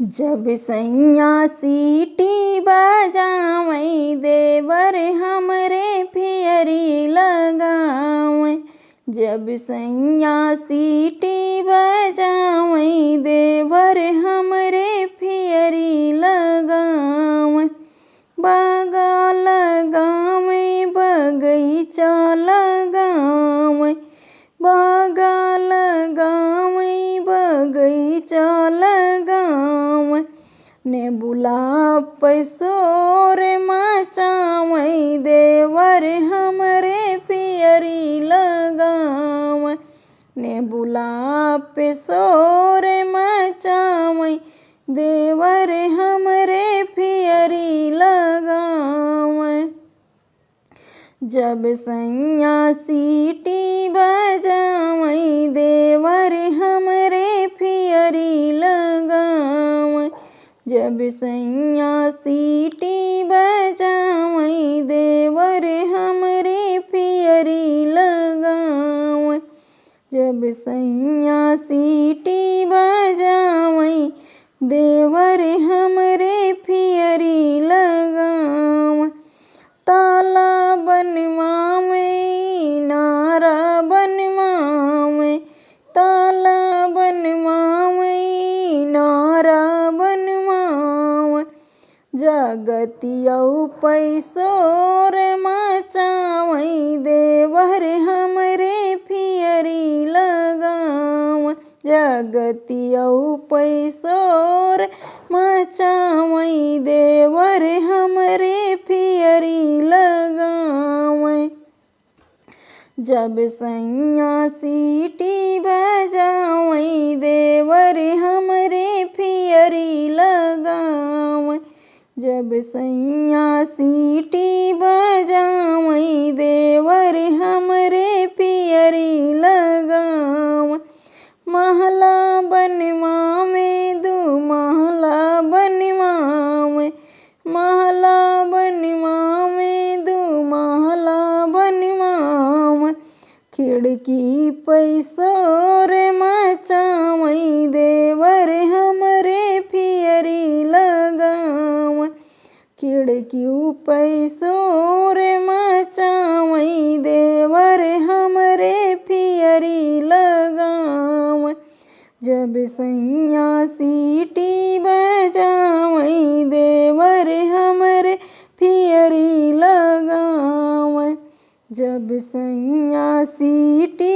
जब सैया सीटी बजावै देवर हमरे फियरी लगावै। जब सैया सीटी बजावै देवर हमरे फियरी लगावै। बागा लगावै बगीचा लगावै, बागा लगावै बगीचा लगावै। नेबुला पैसोर मचावै देवर हमरे फियरी लगावै। नेबुला पैसोर मचावै देवर हमरे फियरी लगावै। जब सैया सीटी बजावै देवर हमरे फियरी लगावै। जब सैया सीटी बजावै देवर हमरे फियरी लगावै। जब सैया सीटी बजावै देवर हमरे फियरी लगावै। ताला बनवावै नारा बनवावै, ताला बनवावै नारा बनवावै। जगतियौ पैसोर मचावै देवर हमरे फियरी लगावै। जगतियौ पैसोर मचावै देवर हमरे फियरी लगावै। जब सैया सीटी बजावै देवर हमरे फियरी लगावै। जब सैया सीटी बजावै देवर हमरे फियरी लगावै। महला बनवावै दू महला बनवावै, महला बनवावै दू महला बनवावै। खिड़की पैसोर मचावै देवर हमरे फियरी लगावै। खिड़की पैसोर मचावै देवर हमरे फियरी लगावै। जब सैया सीटी बजावै देवर हमरे फियरी लगावै। जब सैया सीटी